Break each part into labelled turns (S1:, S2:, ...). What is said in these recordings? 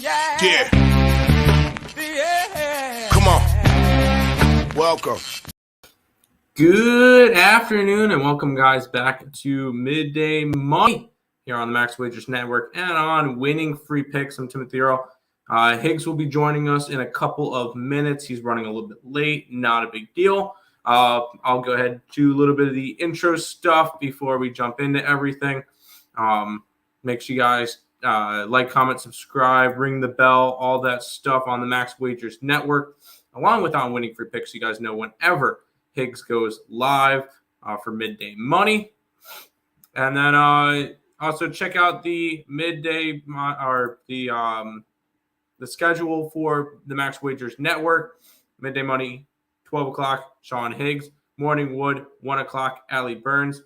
S1: Yeah. Come on. Welcome.
S2: Good afternoon and welcome, guys, back to Midday Money here on the Max Wagers Network and on Winning Free Picks. I'm Timothy Earl. Higgs will be joining us in a couple of minutes. He's running a little bit late. Not a big deal. I'll go ahead and do a little bit of the intro stuff before we jump into everything. Make sure you guys like, comment, subscribe, ring the bell, all that stuff on the Max Wagers Network, along with on Winning Free Picks. You guys know whenever Higgs goes live for Midday Money. And then also check out the midday or the schedule for the Max Wagers Network. Midday Money, 12 o'clock, Sean Higgs. Morning Wood, 1 o'clock, Allie Burns.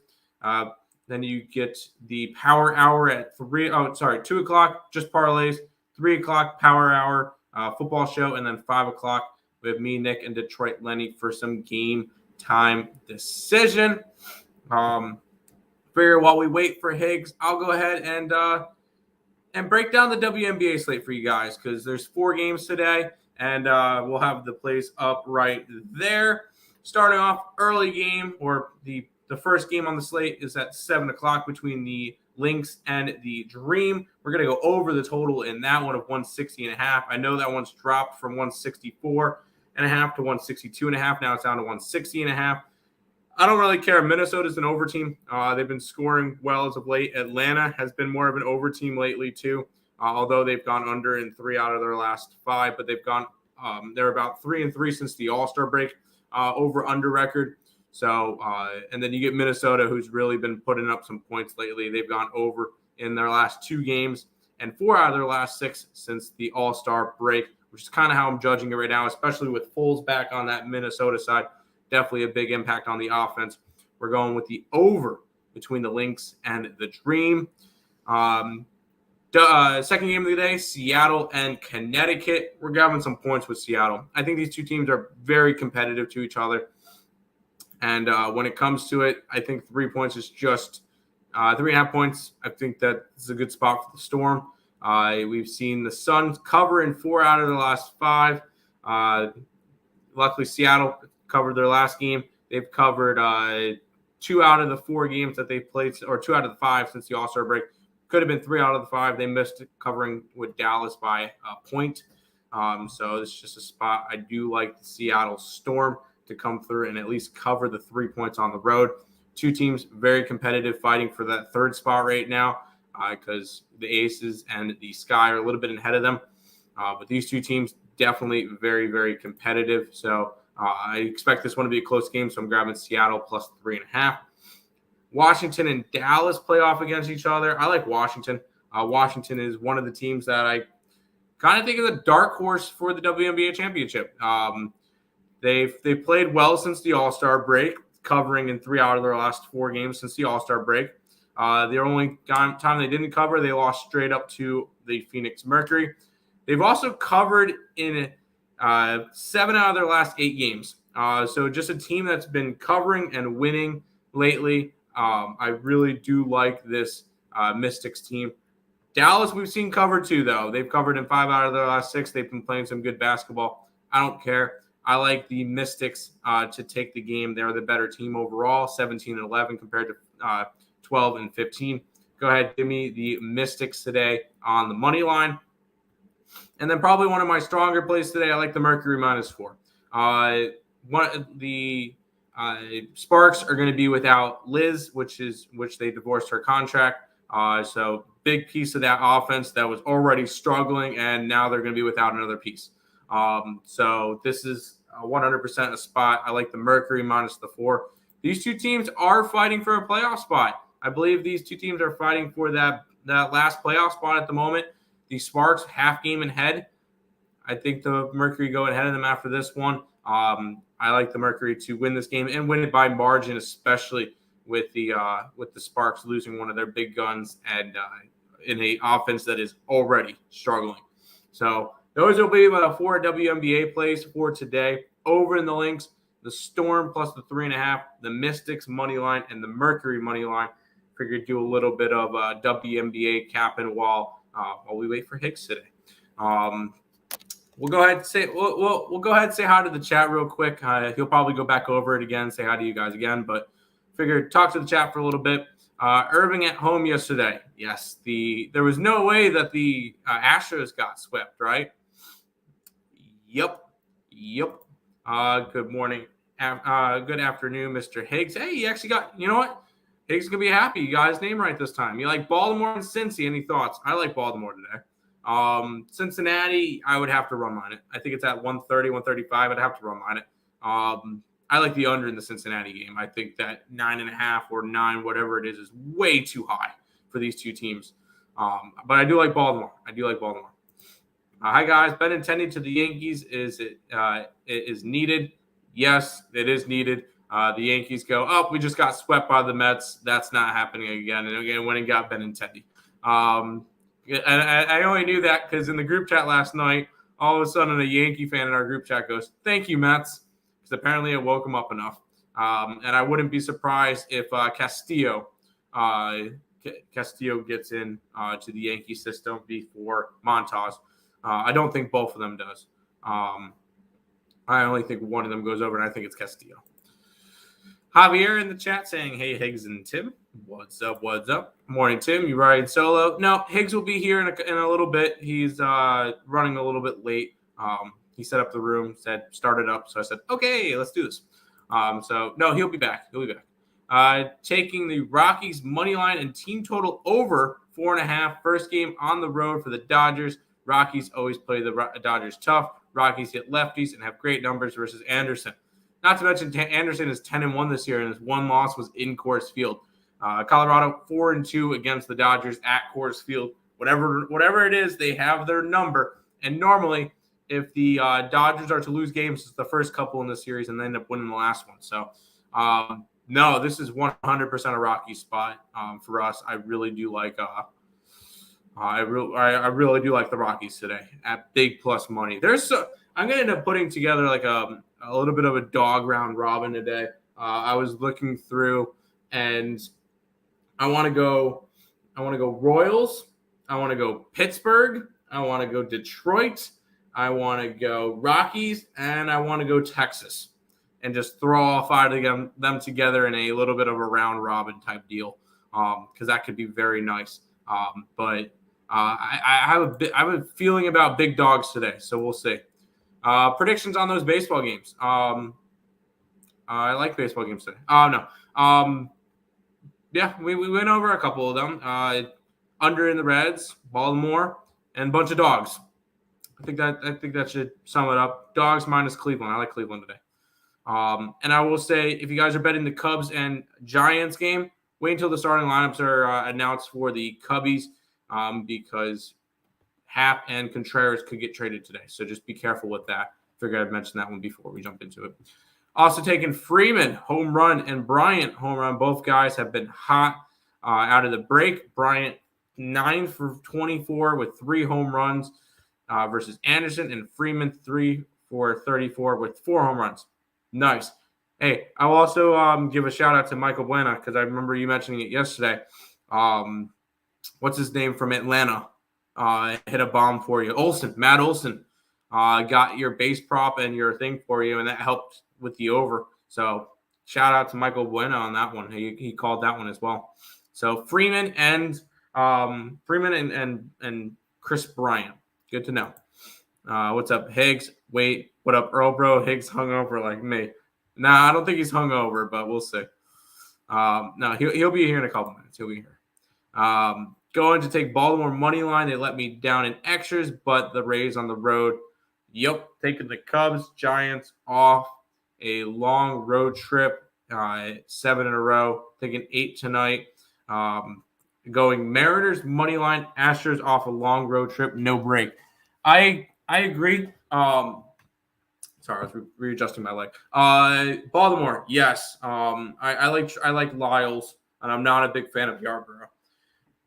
S2: Then you get the Power Hour at 2 o'clock, just parlays. 3 o'clock, Power Hour, football show. And then 5 o'clock, we have me, Nick, and Detroit Lenny for some game time decision. Figure while we wait for Higgs, I'll go ahead and break down the WNBA slate for you guys because there's 4 games today, and we'll have the plays up right there. Starting off, early game, or the first game on the slate is at 7 o'clock between the Lynx and the Dream. We're going to go over the total in that one of 160.5. I know that one's dropped from 164.5 to 162.5. Now it's down to 160.5. I don't really care. Minnesota's an over team. They've been scoring well as of late. Atlanta has been more of an over team lately too, although they've gone under in 3 out of their last 5. But they've gone they're about 3-3 since the All-Star break, over under record. So and then you get Minnesota, who's really been putting up some points lately. They've gone over in their last 2 games and 4 out of their last 6 since the All-Star break, which is kind of how I'm judging it right now, especially with Foles back on that Minnesota side. Definitely a big impact on the offense. We're going with the over between the Lynx and the Dream. Second game of the day, Seattle and Connecticut. We're grabbing some points with Seattle. I think these two teams are very competitive to each other. And when it comes to it, I think 3 points is just 3.5 points. I think that this is a good spot for the Storm. We've seen the Suns cover in 4 out of the last 5. Luckily, Seattle covered their last game. They've covered 2 out of the 4 games that they've played, or 2 out of the 5 since the All-Star break. Could have been 3 out of the 5. They missed covering with Dallas by a point. So it's just a spot. I do like the Seattle Storm to come through and at least cover the 3 points on the road. 2 teams very competitive, fighting for that 3rd spot right now because the Aces and the Sky are a little bit ahead of them. But these 2 teams definitely very, very competitive. So I expect this one to be a close game, so I'm grabbing Seattle plus 3.5. Washington and Dallas play off against each other. I like Washington. Washington is one of the teams that I kind of think is a dark horse for the WNBA championship. They've played well since the All-Star break, covering in 3 out of their last 4 games since the All-Star break. The only time they didn't cover, they lost straight up to the Phoenix Mercury. They've also covered in 7 out of their last 8 games. So just a team that's been covering and winning lately. I really do like this Mystics team. Dallas, we've seen cover too, though. They've covered in 5 out of their last 6. They've been playing some good basketball. I don't care. I like the Mystics to take the game. They're the better team overall, 17-11 compared to 12-15. Go ahead, give me the Mystics today on the money line. And then probably one of my stronger plays today, I like the Mercury -4. The Sparks are going to be without Liz, which they divorced her contract. So big piece of that offense that was already struggling, and now they're going to be without another piece. So this is 100% a spot. I like the Mercury -4. These 2 teams are fighting for a playoff spot. I believe these 2 teams are fighting for that last playoff spot at the moment. The Sparks, half game ahead. I think the Mercury go ahead of them after this one. I like the Mercury to win this game and win it by margin, especially with the Sparks losing one of their big guns and in an offense that is already struggling. So those will be about 4 WNBA plays for today. Over in the Lynx, the Storm plus the 3.5, the Mystics money line, and the Mercury money line. Figured do a little bit of WNBA capping while we wait for Higgs today. We'll go ahead and say we'll go ahead and say hi to the chat real quick. He'll probably go back over it again, say hi to you guys again, but figured talk to the chat for a little bit. Irving at home yesterday. Yes, there was no way that the Astros got swept, right? Yep. Good morning. Good afternoon, Mr. Higgs. Hey, you actually got, you know what? Higgs is going to be happy. You got his name right this time. You like Baltimore and Cincy. Any thoughts? I like Baltimore today. Cincinnati, I would have to run line it. I think it's at 130, 135. I'd have to run line it. I like the under in the Cincinnati game. I think that 9.5 or 9, whatever it is way too high for these two teams. But I do like Baltimore. Hi, guys. Benintendi to the Yankees. Is needed? Yes, it is needed. The Yankees go, oh, we just got swept by the Mets. That's not happening again. And again, went and got Benintendi. And I only knew that because in the group chat last night, all of a sudden a Yankee fan in our group chat goes, thank you, Mets. Because apparently it woke him up enough. And I wouldn't be surprised if Castillo gets in to the Yankee system before Montas. I don't think both of them does. I only think one of them goes over, and I think it's Castillo. Javier in the chat saying, hey, Higgs and Tim. What's up? Morning, Tim. You riding solo? No, Higgs will be here in a little bit. He's running a little bit late. He set up the room, said start it up. So I said, okay, let's do this. So, no, he'll be back. Taking the Rockies money line and team total over 4.5. First game on the road for the Dodgers. Rockies always play the Dodgers tough. Rockies hit lefties and have great numbers versus Anderson. Not to mention, Anderson is 10-1 this year, and his one loss was in Coors Field. Colorado 4-2 against the Dodgers at Coors Field. Whatever it is, they have their number. And normally, if the Dodgers are to lose games, it's the first couple in the series, and they end up winning the last one. So, no, this is 100% a Rocky spot for us. I really do like. I really do like the Rockies today at big plus money. I'm going to end up putting together like a little bit of a dog round robin today. I was looking through, and I want to go Royals. I want to go Pittsburgh. I want to go Detroit. I want to go Rockies, and I want to go Texas, and just throw all 5 of them together in a little bit of a round robin type deal, because that could be very nice. But I have a feeling about big dogs today, so we'll see. Predictions on those baseball games. I like baseball games today. Yeah, we went over a couple of them. Under in the Reds, Baltimore, and a bunch of dogs. I think that should sum it up. Dogs minus Cleveland. I like Cleveland today. And I will say, if you guys are betting the Cubs and Giants game, wait until the starting lineups are announced for the Cubbies, because Happ and Contreras could get traded today. So just be careful with that. Figured I'd mention that one before we jump into it. Also taking Freeman, home run, and Bryant, home run. Both guys have been hot out of the break. Bryant, 9 for 24 with 3 home runs versus Anderson, and Freeman, 3 for 34 with 4 home runs. Nice. Hey, I'll also give a shout out to Michael Buena, because I remember you mentioning it yesterday. What's his name from Atlanta? Hit a bomb for you. Matt Olson got your base prop and your thing for you, and that helped with the over. So shout out to Michael Buena on that one. He called that one as well. So Freeman and Chris Bryant. Good to know. What's up, Higgs? Wait, what up, Earl Bro? Higgs hungover like me. Nah, I don't think he's hungover, but we'll see. No, he'll be here in a couple minutes. He'll be here. Going to take Baltimore money line. They let me down in extras, but the Rays on the road. Yep, taking the Cubs, Giants off a long road trip, 7 in a row. Taking 8 tonight. Going Mariners money line, Astros off a long road trip, no break. I agree. Sorry, I was readjusting my leg. Baltimore, yes. I like Lyles, and I'm not a big fan of Yarborough.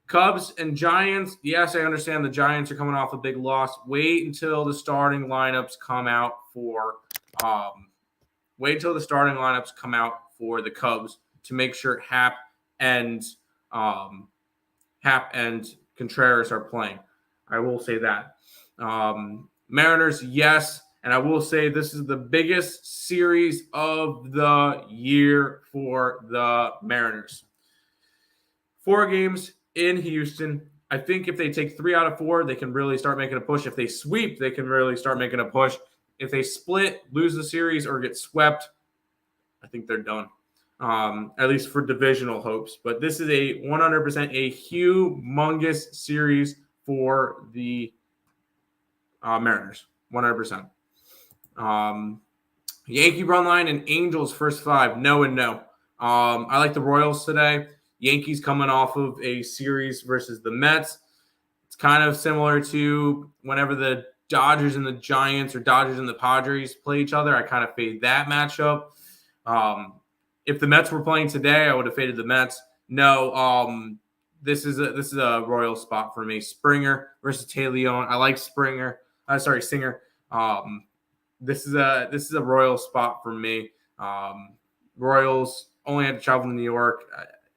S2: Cubs and Giants, yes, I understand the Giants are coming off a big loss. Wait until the starting lineups come out for the Cubs to make sure Happ and Contreras are playing. I will say that. Mariners, yes. And I will say this is the biggest series of the year for the Mariners. 4 games in Houston. I think if they take 3 out of 4, they can really start making a push. If they sweep, they can really start making a push. If they split, lose the series, or get swept, I think they're done. At least for divisional hopes. But this is a 100% a humongous series for the Mariners. 100%. Yankee run line and Angels first 5. No and no. I like the Royals today. Yankees coming off of a series versus the Mets. It's kind of similar to whenever the Dodgers and the Giants or Dodgers and the Padres play each other. I kind of fade that matchup. If the Mets were playing today, I would have faded the Mets. No, this is a Royal spot for me. Springer versus Taillon. I like Springer. Singer. This is a Royal spot for me. Royals only had to travel to New York.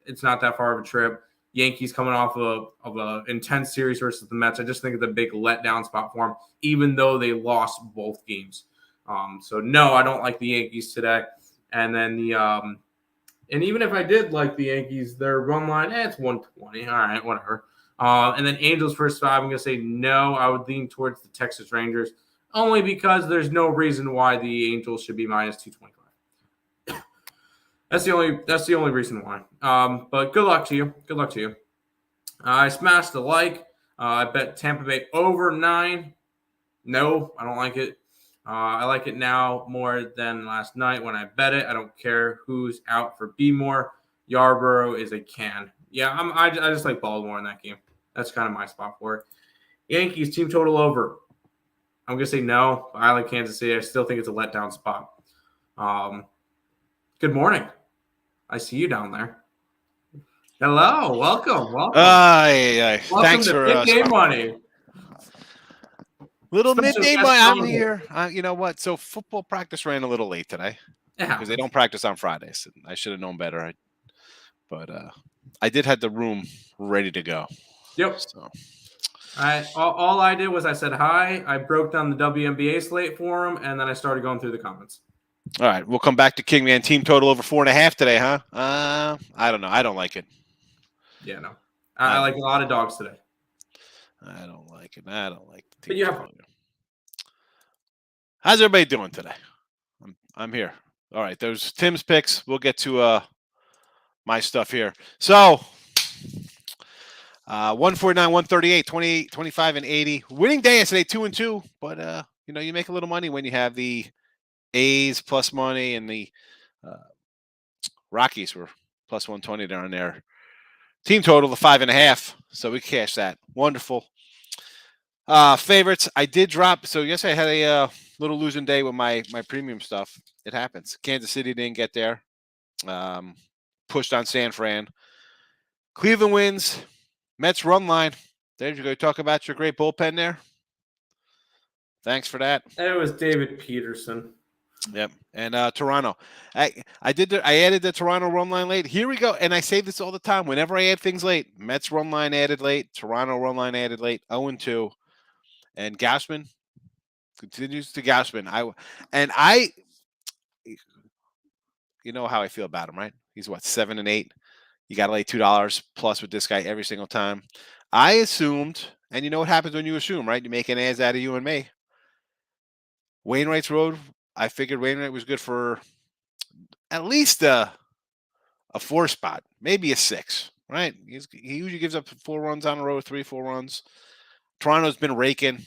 S2: It's not that far of a trip. Yankees coming off of an intense series versus the Mets. I just think it's a big letdown spot for them, even though they lost both games. So no, I don't like the Yankees today. And then and even if I did like the Yankees, their run line, it's 120. All right, whatever. And then Angels first 5. I'm gonna say no. I would lean towards the Texas Rangers only because there's no reason why the Angels should be minus 225. That's the only reason why. But good luck to you. Good luck to you. I smashed the like. I bet Tampa Bay over 9. No, I don't like it. I like it now more than last night when I bet it. I don't care who's out for B-more. Yarborough is a can. Yeah, I just like Baltimore in that game. That's kind of my spot for it. Yankees team total over. I'm going to say no. I like Kansas City. I still think it's a letdown spot. Good morning. I see you down there. Hello. Welcome.
S3: Welcome Thanks
S2: to
S3: for
S2: midday money.
S3: Little
S2: Special
S3: midday
S2: guest
S3: money. I'm
S2: on
S3: here. You know what? So football practice ran a little late today because they don't practice on Fridays. I should have known better. But I did have the room ready to go.
S2: Yep.
S3: So
S2: all I did was I said hi. I broke down the WNBA slate for him, and then I started going through the comments.
S3: All right, we'll come back to Kingman. Team total over 4.5 today, huh? I don't know. I don't like it.
S2: Yeah, no. I like a lot of dogs today.
S3: I don't like it. I don't like the
S2: team total.
S3: How's everybody doing today? I'm here. All right, there's Tim's picks. We'll get to my stuff here. So 149, 138, 28, 25, and 80. Winning day yesterday, 2-2. But you make a little money when you have the A's plus money and the Rockies were plus 120 down there. Team total of 5.5. So we cashed that. Wonderful. Favorites. I did drop. So yesterday I had a little losing day with my premium stuff. It happens. Kansas City didn't get there. Pushed on San Fran. Cleveland wins. Mets run line. There you go. Talk about your great bullpen there. Thanks for that.
S2: It was David Peterson.
S3: Yep. And Toronto. I added the Toronto run line late. Here we go. And I say this all the time. Whenever I add things late, Mets run line added late, Toronto run line added late, 0-2. And Gausman continues to Gausman. You know how I feel about him, right? He's what, 7-8. You got to lay $2 plus with this guy every single time. I assumed, and you know what happens when you assume, right? You make an ass out of you and me. Wainwright's Road. I figured Wainwright was good for at least a 4 spot, maybe a 6, right? He usually gives up 4 runs on a row, 3-4 runs. Toronto's been raking.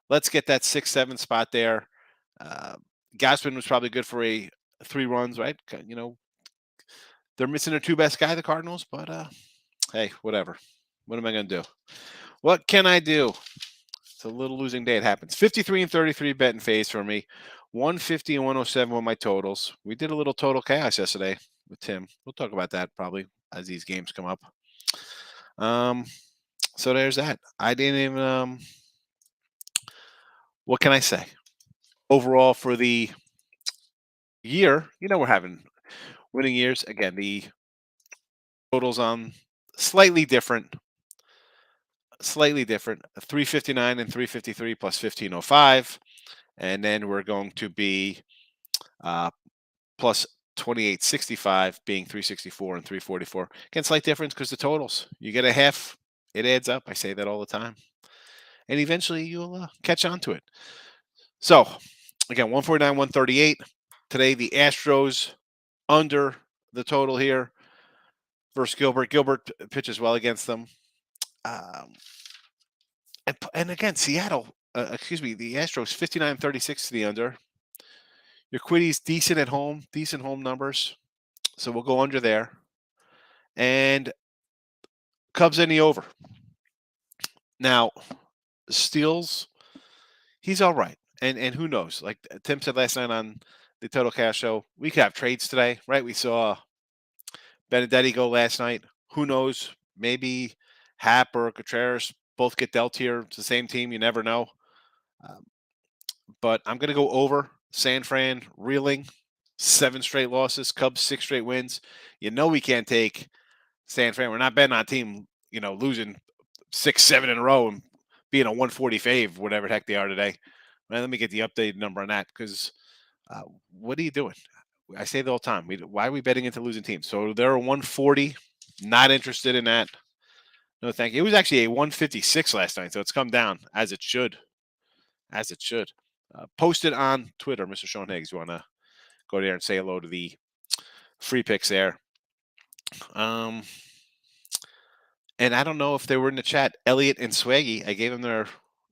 S3: Let's get that 6-7 spot there. Gausman was probably good for a 3 runs, right? They're missing their 2 best guy, the Cardinals, but hey, whatever. What am I going to do? What can I do? It's a little losing day. It happens. 53 and 33 bet and phase for me. 150 and 107 were my totals. We did a little total chaos yesterday with Tim. We'll talk about that probably as these games come up. So there's that. I didn't even. What can I say? Overall, for the year, we're having winning years. Again, the totals on slightly different. slightly different. 359 and 353 plus 1505. And then we're going to be plus 2865 being 364 and 344. Again, slight difference because the totals. You get a half, it adds up. I say that all the time. And eventually you'll catch on to it. So, again, 149, 138. Today, the Astros under the total here versus Gilbert. Gilbert pitches well against them. And again, Seattle, the Astros 59-36 to the under. Your Quiddy's decent at home, decent home numbers. So we'll go under there. And Cubs in the over. Now, Steals, he's all right. And who knows? Like Tim said last night on the Total Cash Show, we could have trades today, right? We saw Benedetti go last night. Who knows? Maybe Happ or Contreras both get dealt here. It's the same team. You never know. But I'm going to go over. San Fran reeling, 7 straight losses. Cubs 6 straight wins. You know we can't take San Fran. We're not betting on a team, losing 6, 7 in a row and being a 140 fave, whatever the heck they are today. Well, let me get the updated number on that because what are you doing? I say it all the time. Why are we betting into losing teams? So they're a 140. Not interested in that. No, thank you. It was actually a 156 last night, so it's come down as it should. As it should. Posted on Twitter, Mr. Sean Higgs. You want to go there and say hello to the free picks there. And I don't know if they were in the chat. Elliot and Swaggy, I gave them their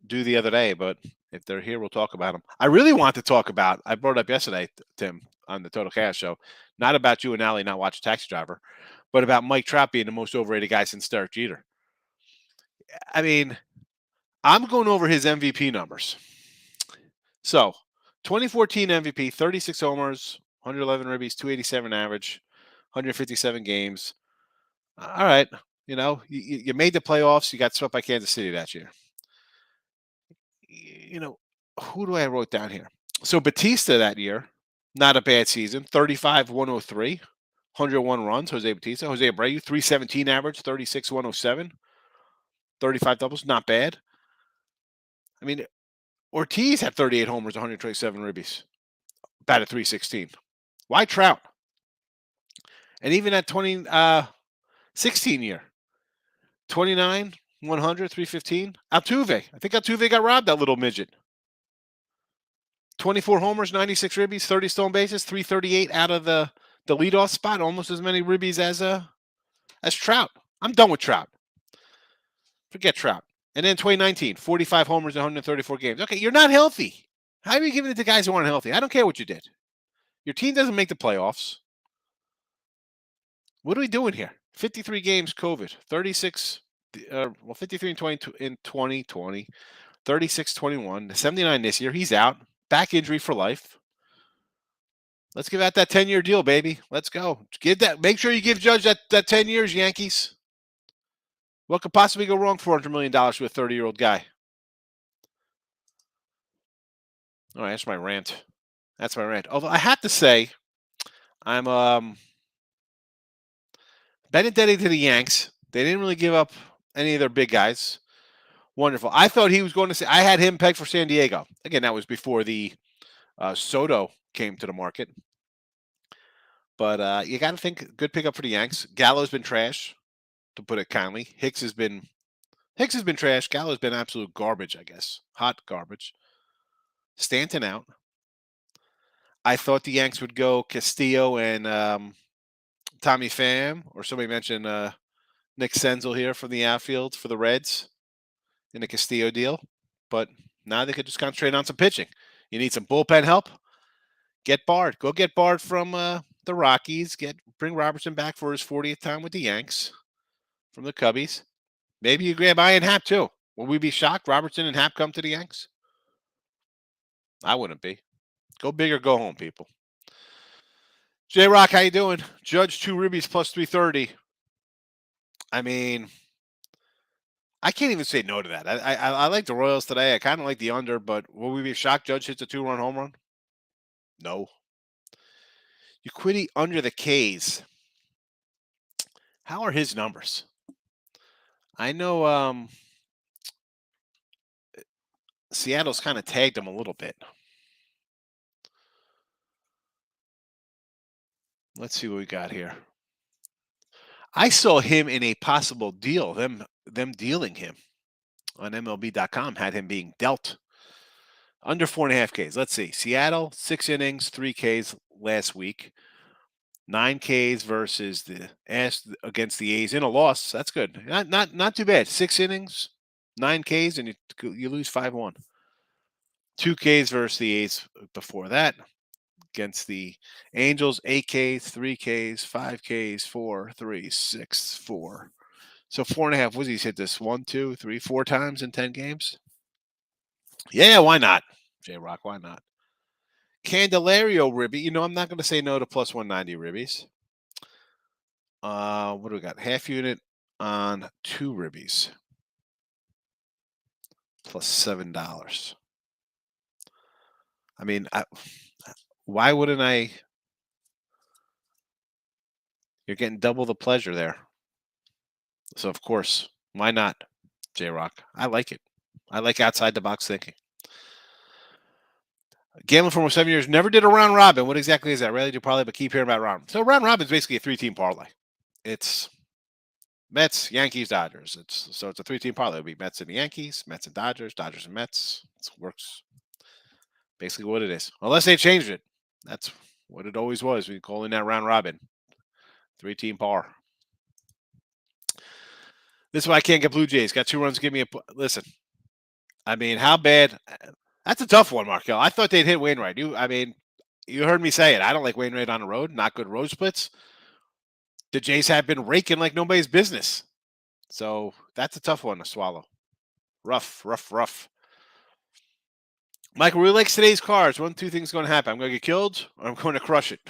S3: due the other day, but if they're here, we'll talk about them. I really want to talk about, I brought it up yesterday, Tim, on the Total Cash Show, not about you and Allie not watching Taxi Driver, but about Mike Trout being the most overrated guy since Derek Jeter. I mean, I'm going over his MVP numbers. So, 2014 MVP, 36 homers, 111 ribbies, 287 average, 157 games. All right. You made the playoffs. You got swept by Kansas City that year. Who do I wrote down here? So Batista that year, not a bad season. 35, 103, 101 runs. Jose Batista. Jose Abreu, 317 average, 36, 107, 35 doubles. Not bad. I mean, Ortiz had 38 homers, 127 ribbies. Batted 316. Why Trout? And even at 2016 year, 29, 100, 315. Altuve. I think Altuve got robbed, that little midget. 24 homers, 96 ribbies, 30 stolen bases, 338 out of the leadoff spot. Almost as many ribbies as Trout. I'm done with Trout. Forget Trout. And then 2019, 45 homers, 134 games. Okay, you're not healthy. How are you giving it to guys who aren't healthy? I don't care what you did. Your team doesn't make the playoffs. What are we doing here? 53 games COVID, 36, 53 in 2020, 36, 21, 79 this year. He's out. Back injury for life. Let's give out that 10-year deal, baby. Let's go. Make sure you give Judge that 10 years, Yankees. What could possibly go wrong? $400 million to a 30-year-old guy. All right, that's my rant. Although I have to say, I'm Benedetti to the Yanks. They didn't really give up any of their big guys. Wonderful. I thought he was going to say, I had him pegged for San Diego. Again, that was before the Soto came to the market. But you got to think good pickup for the Yanks. Gallo's been trash, to put it kindly. Hicks has been trash. Gallo's been absolute garbage, I guess. Hot garbage. Stanton out. I thought the Yanks would go Castillo and Tommy Pham, or somebody mentioned Nick Senzel here from the outfield for the Reds in the Castillo deal. But now they could just concentrate on some pitching. You need some bullpen help? Get Bard. Go get Bard from the Rockies. Bring Robertson back for his 40th time with the Yanks from the Cubbies. Maybe you grab Ian Happ too. Will we be shocked Robertson and Happ come to the Yanks? I wouldn't be. Go big or go home, people. J-Rock, how you doing? Judge 2 ribbies plus 330. I mean, I can't even say no to that. I like the Royals today. I kind of like the under, but will we be shocked Judge hits a 2-run home run? No. Uquiddy under the K's. How are his numbers? I know Seattle's kind of tagged him a little bit. Let's see what we got here. I saw him in a possible deal. Them dealing him on MLB.com had him being dealt under 4.5 Ks. Let's see. Seattle 6 innings, 3 Ks last week. 9 Ks versus the against the A's in a loss. That's good. Not too bad. 6 innings, 9 Ks, and you lose 5-1. 2 Ks versus the A's before that. Against the Angels, 8 Ks, 3 Ks, 5 Ks, 4, 3, 6, 4. So 4.5. Was he hit this 1, 2, 3, 4 times in 10 games? Yeah, why not? J-Rock, why not? Candelario Ribby. You know, I'm not going to say no to plus 190 Ribbies. What do we got? Half unit on 2 Ribbies. Plus $7. I mean, why wouldn't I? You're getting double the pleasure there. So, of course, why not, J-Rock? I like it. I like outside the box thinking. Gambling for 7 years, never did a round robin. What exactly is that? Rarely do parlay, but keep hearing about round. So round robin is basically a 3-team parlay. It's Mets, Yankees, Dodgers. It's a 3-team parlay. It'll be Mets and the Yankees, Mets and Dodgers, Dodgers and Mets. It works basically what it is. Unless they changed it. That's what it always was. We call in that round robin. 3-team par. This is why I can't get Blue Jays. Got 2 runs. Give me a listen. I mean, how bad? That's a tough one, Markel. I thought they'd hit Wainwright. You heard me say it. I don't like Wainwright on the road. Not good road splits. The Jays have been raking like nobody's business. So that's a tough one to swallow. Rough. Michael really likes today's cards. 1, 2 things going to happen. I'm going to get killed or I'm going to crush it.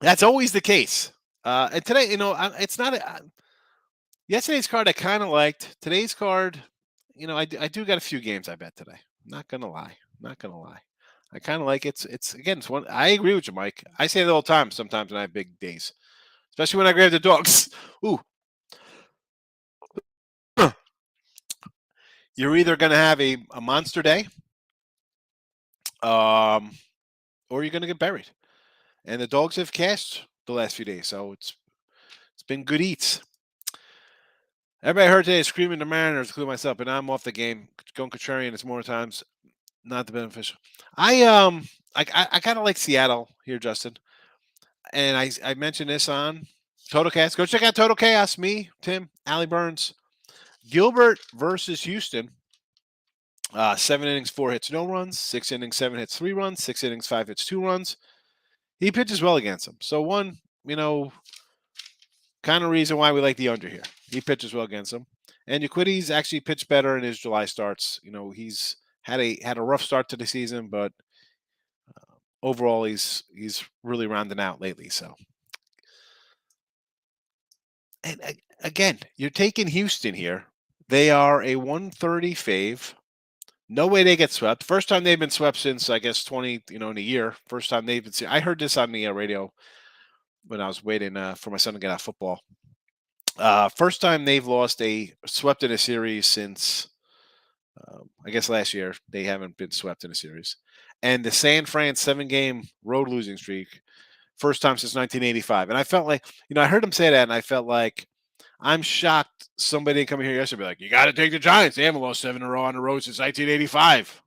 S3: That's always the case. And today, it's not yesterday's card I kind of liked. Today's card, I do got a few games I bet today. Not going to lie. I kind of like it. It's one. I agree with you, Mike. I say it all the time sometimes when I have big days, especially when I grab the dogs. Ooh. You're either going to have a monster day or you're going to get buried. And the dogs have cashed the last few days, so it's been good eats. Everybody heard today screaming the Mariners, including myself, but I'm off the game. Going contrarian is more times not the beneficial. I kind of like Seattle here, Justin. And I mentioned this on Total Chaos. Go check out Total Chaos. Me, Tim, Allie Burns. Gilbert versus Houston. 7 innings, 4 hits, no runs. 6 innings, 7 hits, 3 runs. 6 innings, 5 hits, 2 runs. He pitches well against them. So one, kind of reason why we like the under here. He pitches well against them. And Euclides actually pitched better in his July starts. He's had a rough start to the season, but overall he's really rounding out lately. So, and again, you're taking Houston here. They are a 130 fave. No way they get swept. First time they've been swept since, I guess, 20, in a year. First time they've been seen. I heard this on the radio when I was waiting for my son to get out of football. First time they've swept in a series since, I guess, last year. They haven't been swept in a series. And the San Fran 7-game road losing streak, first time since 1985. And I felt like, I heard him say that, and I felt like, I'm shocked somebody didn't come here yesterday and be like, you got to take the Giants. They haven't lost 7 in a row on the road since 1985.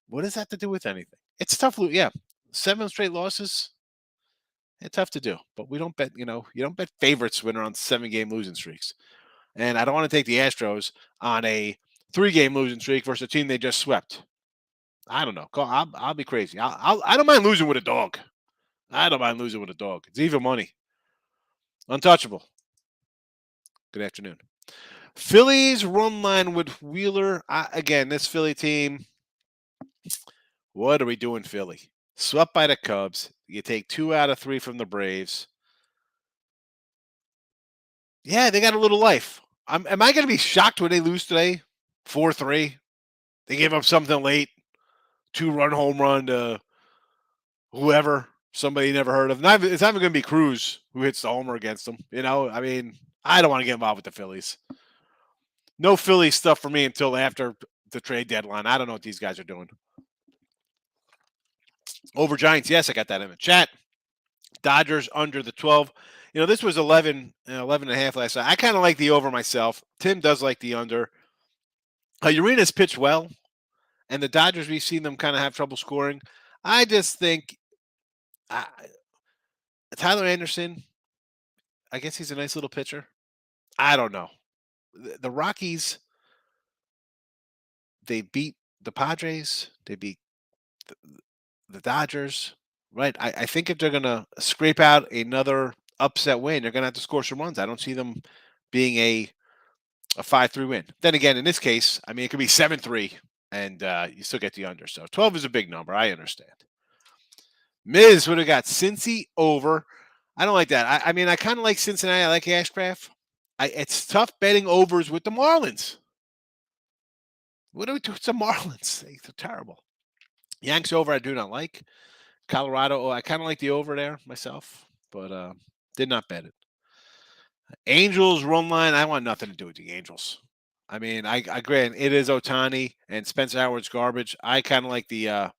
S3: What does that have to do with anything? It's tough. Yeah. 7 straight losses. It's tough to do. But we don't bet, you don't bet favorites when they're on 7-game losing streaks. And I don't want to take the Astros on a 3-game losing streak versus a team they just swept. I don't know. I'll be crazy. I don't mind losing with a dog. It's even money. Untouchable. Good afternoon. Phillies run line with Wheeler. Again, this Philly team, what are we doing, Philly? Swept by the Cubs. You take 2 out of 3 from the Braves. Yeah, they got a little life. Am I going to be shocked when they lose today? 4-3. They gave up something late. 2-run home run to whoever. Somebody you never heard of. It's not even going to be Cruz who hits the homer against them. I don't want to get involved with the Phillies. No Philly stuff for me until after the trade deadline. I don't know what these guys are doing. Over Giants, yes, I got that in the chat. Dodgers under the 12. This was 11 and a half last night. I kind of like the over myself. Tim does like the under. Urena's pitched well, and the Dodgers, we've seen them kind of have trouble scoring. I just think Tyler Anderson, I guess he's a nice little pitcher. I don't know. The Rockies, they beat the Padres. They beat the Dodgers, right? I think if they're going to scrape out another upset win, they're going to have to score some runs. I don't see them being a 5-3 win. Then again, in this case, I mean, it could be 7-3, and you still get the under. So 12 is a big number. I understand. Miz would have got Cincy over. I don't like that. I mean, I kind of like Cincinnati. I like Ashcraft. It's tough betting overs with the Marlins. What do we do with the Marlins? They're terrible. Yanks over, I do not like. Colorado, I kind of like the over there myself, but did not bet it. Angels run line, I want nothing to do with the Angels. I mean, I grant it is Ohtani and Spencer Howard's garbage. I kind of like the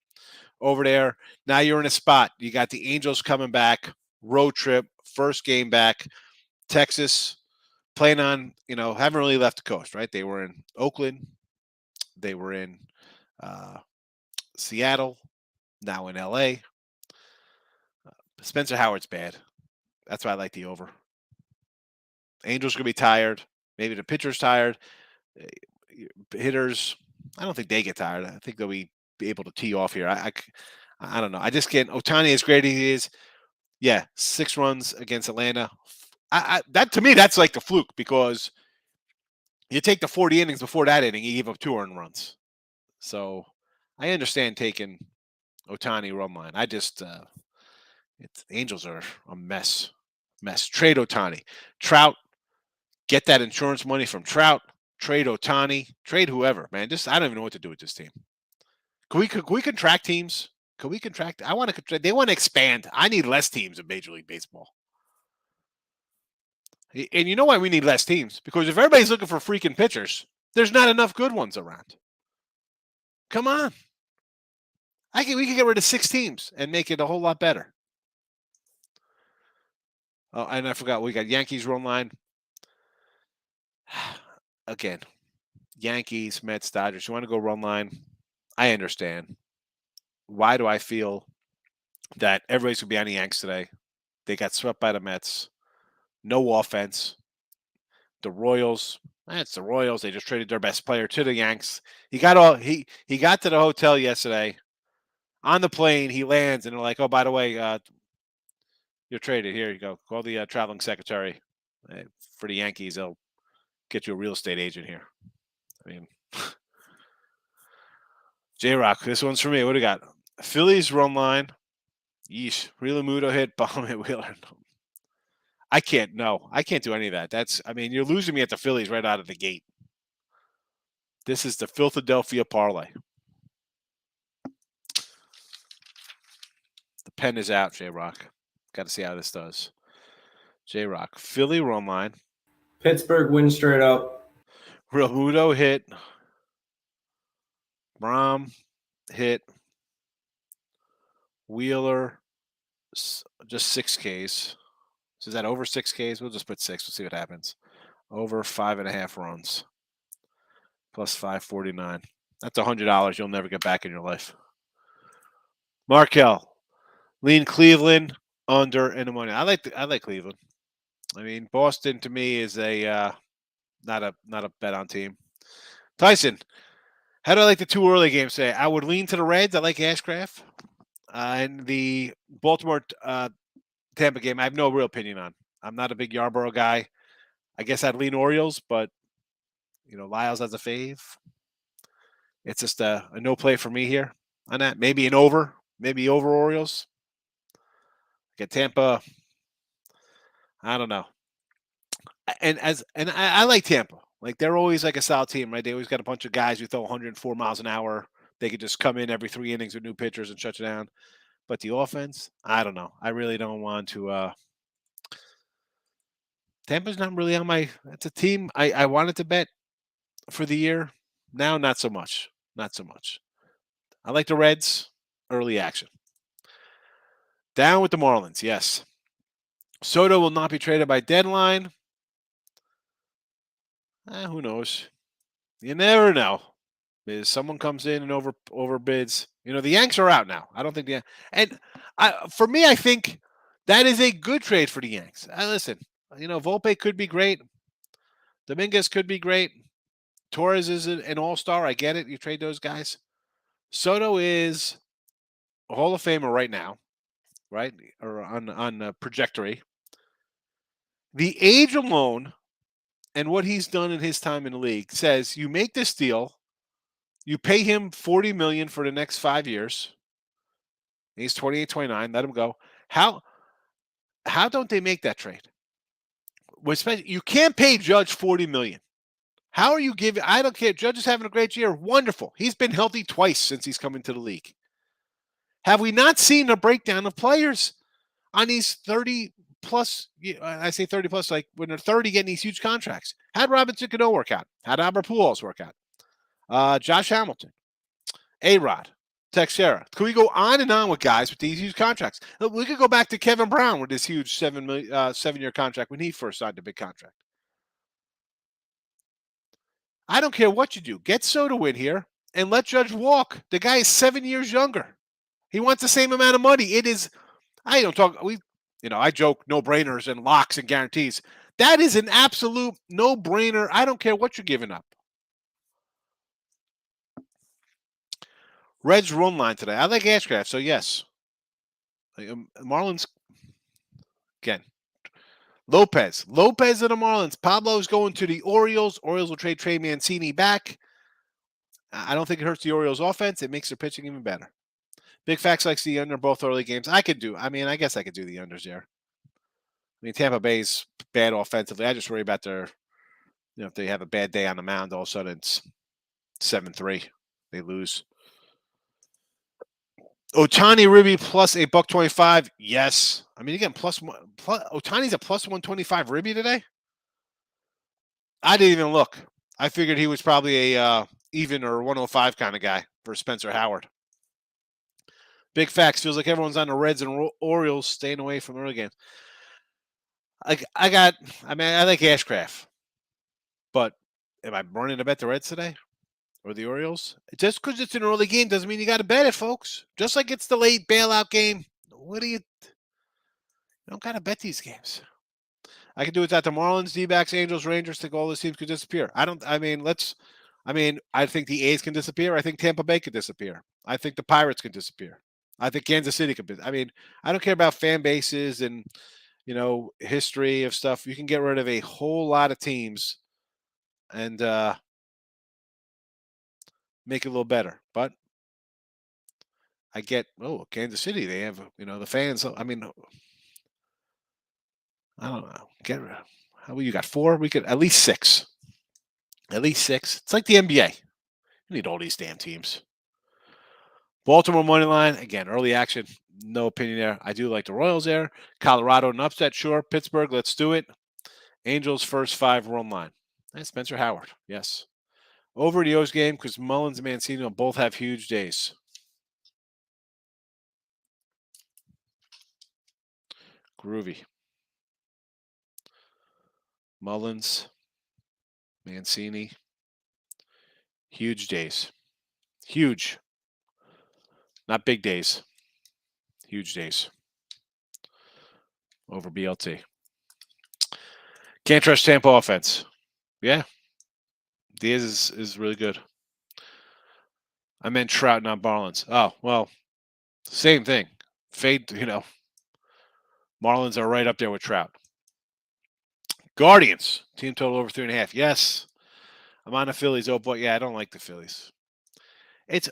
S3: over there. Now you're in a spot. You got the Angels coming back, road trip, first game back. Texas playing on, haven't really left the coast, right? They were in Oakland. They were in Seattle, now in LA. Spencer Howard's bad. That's why I like the over. Angels going to be tired. Maybe the pitcher's tired. Hitters, I don't think they get tired. I think they'll be able to tee off here. I don't know. I just can't. Ohtani, as great as he is, yeah, 6 runs against Atlanta. That to me, that's like the fluke, because you take the 40 innings before that inning, he gave up 2 earned runs. So I understand taking Ohtani run line. I just Angels are a mess. Trade Ohtani. Trout, get that insurance money from Trout. Trade Ohtani. Trade whoever, man. I don't even know what to do with this team. Could we contract teams? Could we contract? I want to contract. They want to expand. I need less teams in Major League Baseball. And you know why we need less teams? Because if everybody's looking for freaking pitchers, there's not enough good ones around. Come on. We could get rid of 6 teams and make it a whole lot better. Oh, and I forgot, we got Yankees run line. Again, Yankees, Mets, Dodgers. You want to go run line? I understand. Why do I feel that everybody's going to be on the Yanks today? They got swept by the Mets. No offense. The Royals. It's the Royals. They just traded their best player to the Yanks. He got to the hotel yesterday. On the plane, he lands, and they're like, "Oh, by the way, you're traded. Here you go. Call the traveling secretary for the Yankees. They'll get you a real estate agent here." I mean, J-Rock, this one's for me. What do you got? Phillies run line. Yeesh. Realmuto hit, bomb hit, Wheeler. I can't do any of that. You're losing me at the Phillies right out of the gate. This is the Philadelphia parlay. The pen is out, J-Rock. Got to see how this does. J-Rock. Philly run line.
S2: Pittsburgh win straight up.
S3: Realmuto hit. Brahm hit. Wheeler, just 6 Ks. So is that over 6 Ks? We'll just put 6. We'll see what happens. Over 5.5 runs. Plus 549. That's $100 you'll never get back in your life. Markel, lean Cleveland under in the money. I like Cleveland. I mean, Boston to me is a not a bet on team. Tyson, how do I like the 2 early games today? I would lean to the Reds. I like Ashcraft. And the Baltimore Tampa game, I have no real opinion on. I'm not a big Yarborough guy. I guess I'd lean Orioles, but Lyles has a fave. It's just a no play for me here on that. Maybe over Orioles. Get Tampa. I don't know. And I like Tampa. Like, they're always like a solid team, right? They always got a bunch of guys who throw 104 miles an hour. They could just come in every 3 innings with new pitchers and shut you down. But the offense, I don't know. I really don't want to. Tampa's not really on my. That's a team I wanted to bet. for the year. Now, not so much. Not so much. I like the Reds. Early action. Down with the Marlins, yes. Soto will not be traded by deadline. Who knows? You never know. If someone comes in and overbids. The Yanks are out now. I don't think for me, I think that is a good trade for the Yanks. Listen, Volpe could be great. Dominguez could be great. Torres is an all-star. I get it. You trade those guys. Soto is a Hall of Famer right now, right? Or on a trajectory. The age alone and what he's done in his time in the league says you make this deal, you pay him $40 million for the next 5 years. He's 28, 29. Let him go. How don't they make that trade? You can't pay Judge $40 million. How are you giving? I don't care. Judge is having a great year. Wonderful. He's been healthy twice since he's come into the league. Have we not seen a breakdown of players on these 30 plus? I say 30 plus, like when they're 30 getting these huge contracts. How'd Robinson Cano work out? How'd Albert Pujols work out? Josh Hamilton, A-Rod, Teixeira. Can we go on and on with guys with these huge contracts? We could go back to Kevin Brown with this huge 7-year contract when he first signed a big contract. I don't care what you do. Get Soto in here and let Judge walk. The guy is 7 years younger. He wants the same amount of money. It is, I joke no-brainers and locks and guarantees. That is an absolute no-brainer. I don't care what you're giving up. Reds run line today. I like Ashcraft, so yes. Marlins, again. Lopez of the Marlins. Pablo's going to the Orioles. Orioles will trade Trey Mancini back. I don't think it hurts the Orioles' offense. It makes their pitching even better. Big Facts likes the under both early games. I guess I could do the unders there. Tampa Bay's bad offensively. I just worry about if they have a bad day on the mound, all of a sudden it's 7-3. They lose. Ohtani Ribby plus a $1.25. Yes. Again, Ohtani's a plus 125 Ribby today. I didn't even look. I figured he was probably a even or 105 kind of guy for Spencer Howard. Big Facts feels like everyone's on the Reds and Orioles staying away from early games. I like Ashcraft, but am I running to bet the Reds today? Or the Orioles? Just because it's an early game doesn't mean you got to bet it, folks. Just like it's the late bailout game. You don't got to bet these games. I can do it at the Marlins, D-backs, Angels, Rangers. Think all those teams could disappear. I think the A's can disappear. I think Tampa Bay could disappear. I think the Pirates can disappear. I think Kansas City could. I don't care about fan bases and history of stuff. You can get rid of a whole lot of teams and make it a little better. But I get, Kansas City, they have, the fans. I don't know. You got 4? We could at least 6. At least 6. It's like the NBA. You need all these damn teams. Baltimore money line, again, early action. No opinion there. I do like the Royals there. Colorado, an upset, sure. Pittsburgh, let's do it. Angels, first 5 run line. And Spencer Howard, yes. Over the O's game because Mullins and Mancini will both have huge days. Groovy. Mullins, Mancini, huge days. Huge. Not big days. Huge days. Over BLT. Can't trust Tampa offense. Yeah. Diaz is really good. I meant Trout, not Marlins. Oh, well, same thing. Fade, Marlins are right up there with Trout. Guardians, team total over 3.5. Yes. I'm on the Phillies. Oh, boy, yeah, I don't like the Phillies. And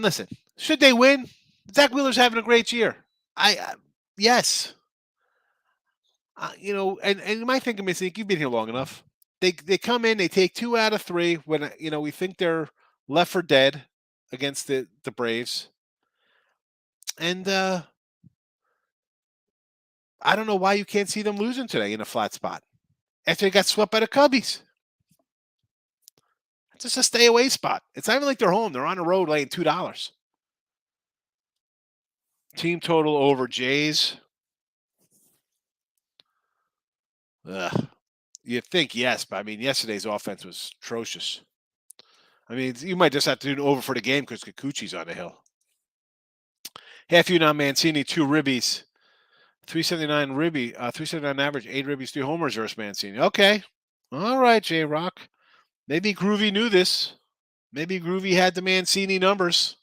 S3: listen, should they win? Zach Wheeler's having a great year. Yes. And you might think of me, you've been here long enough. They come in, they take 2 out of 3 when we think they're left for dead against the Braves. And I don't know why you can't see them losing today in a flat spot after they got swept by the Cubbies. It's just a stay away spot. It's not even like they're home. They're on the road laying $2. Team total over Jays. Ugh. You'd think yes, but I mean, yesterday's offense was atrocious. I mean, you might just have to do an over for the game because Kikuchi's on the hill. Half unit on Mancini, 2 ribbies. 379 ribby, 379 average, 8 ribbies, 3 homers versus Mancini. Okay. All right, J-Rock. Maybe Groovy knew this. Maybe Groovy had the Mancini numbers.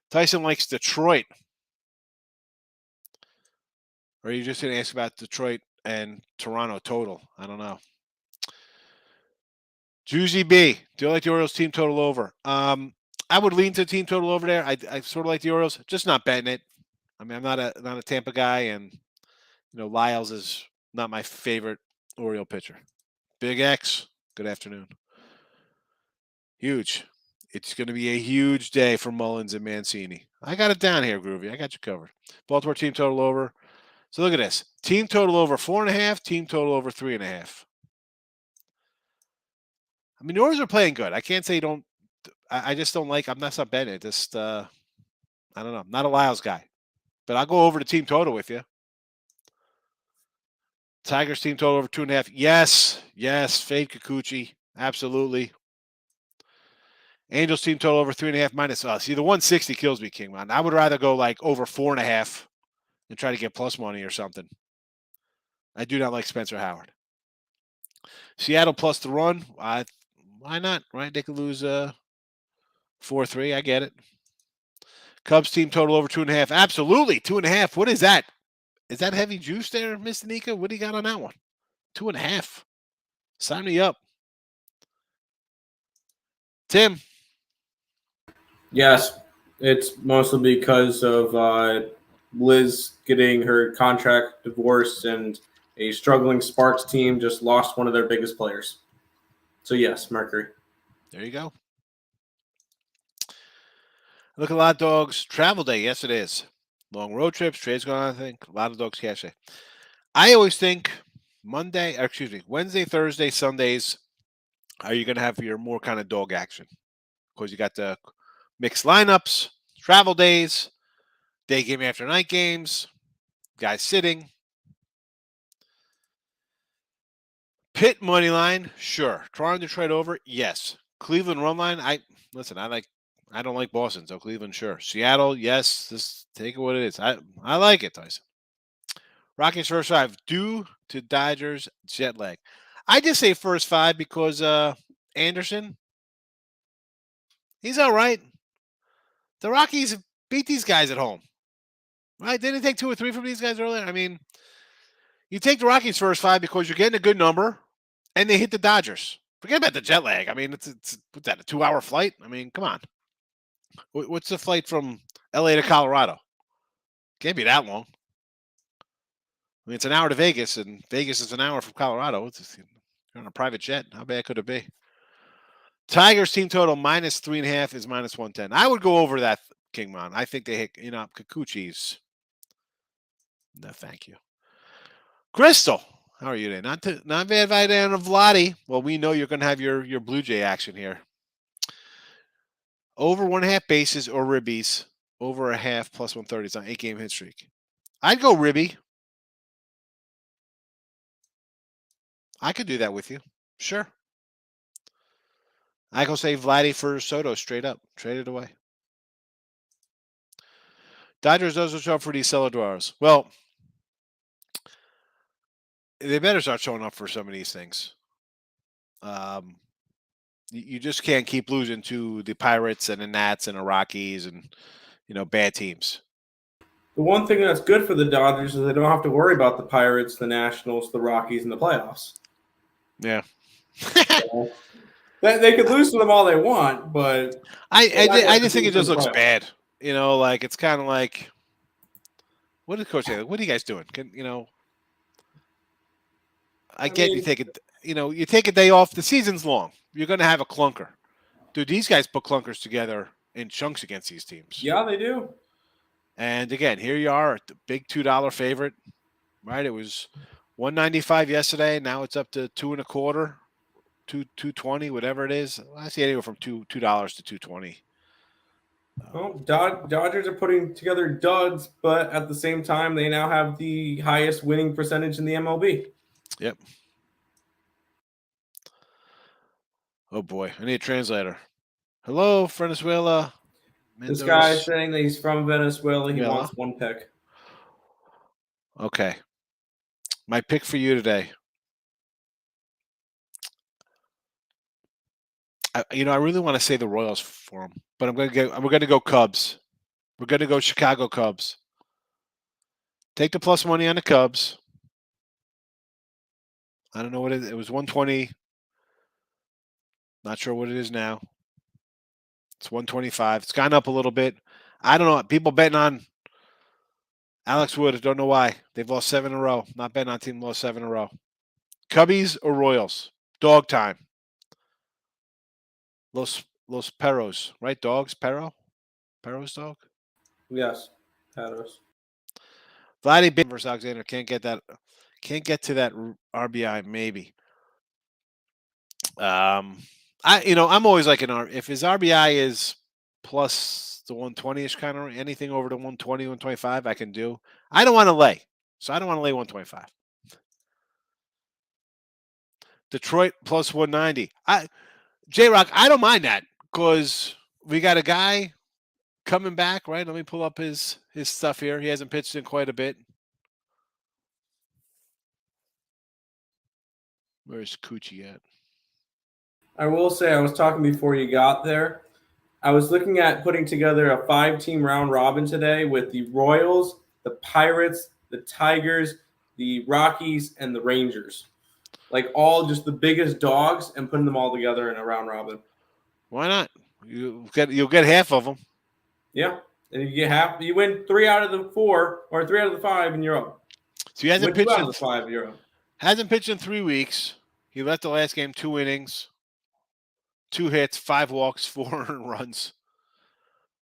S3: Tyson likes Detroit. Or are you just going to ask about Detroit and Toronto total? I don't know. Juicy B, do you like the Orioles team total over? I would lean to team total over there. I sort of like the Orioles, just not betting it. I mean, I'm not a Tampa guy, and Lyles is not my favorite Oriole pitcher. Big X, good afternoon. Huge. It's going to be a huge day for Mullins and Mancini. I got it down here, Groovy. I got you covered. Baltimore team total over. So look at this. Team total over 4.5. Team total over 3.5. I mean, the Orioles are playing good. I can't say you don't. I just don't like. I'm not betting it. Just I don't know. I'm not a Lyles guy, but I'll go over the team total with you. Tigers team total over 2.5. Yes. Fade Kikuchi. Absolutely. Angels team total over 3.5 minus. See, the 160 kills me, Kingman. I would rather go like over 4.5 and try to get plus money or something. I do not like Spencer Howard. Seattle plus the run. Why not? Right? They could lose 4-3. I get it. Cubs team total over 2.5. Absolutely 2.5. What is that? Is that heavy juice there, Mr. Nika? What do you got on that one? 2.5. Sign me up. Tim.
S2: Yes, it's mostly because of Liz getting her contract divorced and a struggling Sparks team just lost one of their biggest players. So yes, Mercury.
S3: There you go. Look at a lot of dogs. Travel day. Yes, it is. Long road trips. Trades going on, I think. A lot of dogs cash day. I always think Wednesday, Thursday, Sundays are you going to have your more kind of dog action. Because you got the mixed lineups, travel days, day game after night games, guys sitting. Pitt money line, sure. Toronto Detroit over, yes. Cleveland run line, I don't like Boston, so Cleveland, sure. Seattle, yes. Just take it what it is. I like it, Tyson. Rockies first 5 due to Dodgers jet lag. I just say first 5 because Anderson, he's all right. The Rockies beat these guys at home. Right? Didn't they take 2 or 3 from these guys earlier? I mean, you take the Rockies first 5 because you're getting a good number, and they hit the Dodgers. Forget about the jet lag. I mean, it's what's that, a 2-hour flight? I mean, come on. What's the flight from LA to Colorado? Can't be that long. I mean, it's an hour to Vegas, and Vegas is an hour from Colorado. You're on a private jet. How bad could it be? Tigers team total minus 3.5 is minus 110. I would go over that, Kingman. I think they hit, Kikuchi's. No, thank you. Crystal, how are you today? Not bad, Vidan of Vladdy. Well, we know you're going to have your Blue Jay action here. Over 1.5 bases or ribbies. Over a half plus 130. It's on 8-game hit streak. I'd go ribby. I could do that with you. Sure. I go say Vladdy for Soto straight up. Trade it away. Dodgers doesn't show up for these Celadores. Well, they better start showing up for some of these things. You just can't keep losing to the Pirates and the Nats and the Rockies and bad teams.
S2: The one thing that's good for the Dodgers is they don't have to worry about the Pirates, the Nationals, the Rockies, and the playoffs.
S3: Yeah.
S2: So, they could lose to them all they want, but
S3: I just think it just looks bad. It's kind of like, what did Coach say? What are you guys doing? You take it. You take a day off. The season's long. You're going to have a clunker. Dude, these guys put clunkers together in chunks against these teams.
S2: Yeah, they do.
S3: And again, here you are, the big $2 favorite, right? It was $1.95 yesterday. Now it's up to $2.25. 220, whatever it is. I see anywhere from $2 to 220.
S2: Well, Dodgers are putting together duds, but at the same time, they now have the highest winning percentage in the MLB.
S3: Yep. Oh boy, I need a translator. Hello, Venezuela.
S2: This guy is
S3: Mendoza.
S2: saying that he's from Venezuela. He
S3: Venezuela?
S2: wants one pick.
S3: Okay. My pick for you today. I really want to say the Royals for him, but we're going to go Cubs. We're going to go Chicago Cubs. Take the plus money on the Cubs. I don't know what it is. It was 120. Not sure what it is now. It's 125. It's gone up a little bit. I don't know. People betting on Alex Wood. I don't know why. They've lost 7 in a row. Not betting on team lost 7 in a row. Cubbies or Royals? Dog time. Los Perros, right? Dogs, Perro? Perro's dog?
S2: Yes, Patos.
S3: Vladdy Big versus Alexander can't get to that RBI maybe. I'm always like if his RBI is plus the 120ish kind of anything over the 120, 125 I can do. I don't want to lay. So I don't want to lay 125. Detroit plus 190. J-Rock, I don't mind that because we got a guy coming back, right? Let me pull up his stuff here. He hasn't pitched in quite a bit. Where's Coochie at?
S2: I will say, I was talking before you got there. I was looking at putting together a 5-team round robin today with the Royals, the Pirates, the Tigers, the Rockies, and the Rangers. Like all just the biggest dogs and putting them all together in a round robin.
S3: Why not? You'll get half of them.
S2: Yeah. And if you get half, you win 3 out of the 4 or 3 out of the 5 and you're up.
S3: So he hasn't pitched
S2: 2 out of the 5, you're up.
S3: Hasn't pitched in 3 weeks. He left the last game 2 innings, 2 hits, 5 walks, 4 runs.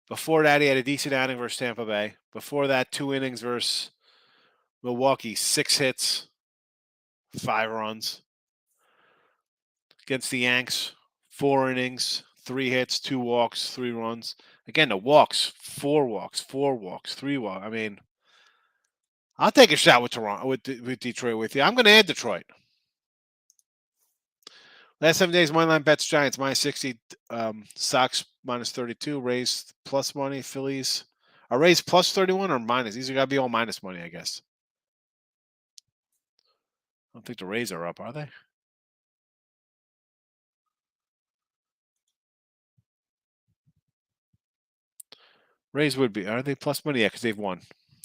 S3: Before that, he had a decent outing versus Tampa Bay. Before that, 2 innings versus Milwaukee, 6 hits, 5 runs. Against the Yanks, 4 innings, 3 hits, 2 walks, 3 runs. Again, the walks, 4 walks, 4 walks, 3 walks. I mean, I'll take a shot with Toronto, with Detroit with you. I'm going to add Detroit. Last 7 days, moneyline bets Giants minus 60, Sox minus 32, Rays plus money, Phillies. Are Rays plus 31 or minus? These are got to be all minus money, I guess. I don't think the Rays are up, are they? Rays would be. Are they plus money? Yeah, because they've won.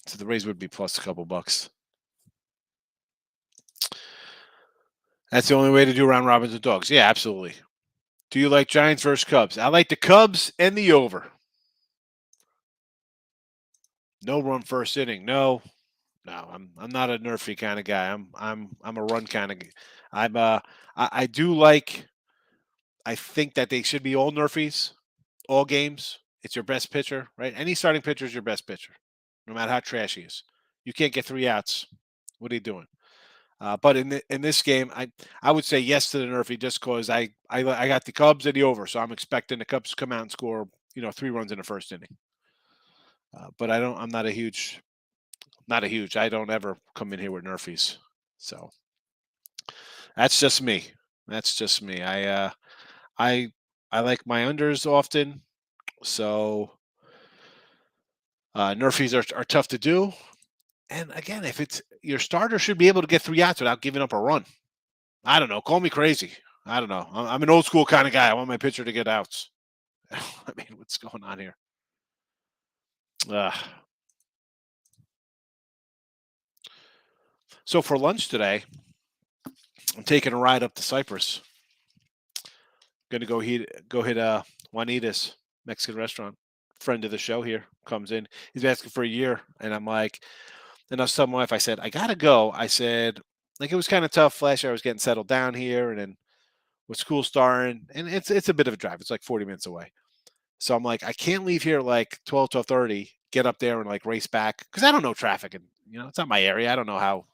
S3: So the Rays would be plus a couple bucks. That's the only way to do round robins with dogs. Yeah, absolutely. Do you like Giants versus Cubs? I like the Cubs and the over. No run first inning. No, I'm not a nerfy kind of guy. I'm a run kind of. I do like. I think that they should be all nerfies, all games. It's your best pitcher, right? Any starting pitcher is your best pitcher, no matter how trash he is. You can't get 3 outs. What are you doing? But in this game, I would say yes to the nerfy just because I got the Cubs and the over, so I'm expecting the Cubs to come out and score 3 runs in the first inning. But I'm not a huge. I don't ever come in here with nerfies, so that's just me. I like my unders often, so nerfies are tough to do. And again, if it's your starter should be able to get 3 outs without giving up a run. I don't know. Call me crazy. I don't know. I'm an old school kind of guy. I want my pitcher to get outs. I mean, what's going on here? So for lunch today, I'm taking a ride up to Cyprus. Going to go hit Juanita's Mexican restaurant. Friend of the show here comes in. He's been asking for a year, and I'm like, and I was telling my wife, I said, I gotta go. I said, like it was kind of tough last year. I was getting settled down here, and then with school starting, and it's a bit of a drive. It's like 40 minutes away. So I'm like, I can't leave here like 12:30, get up there and like race back because I don't know traffic, and it's not my area. I don't know how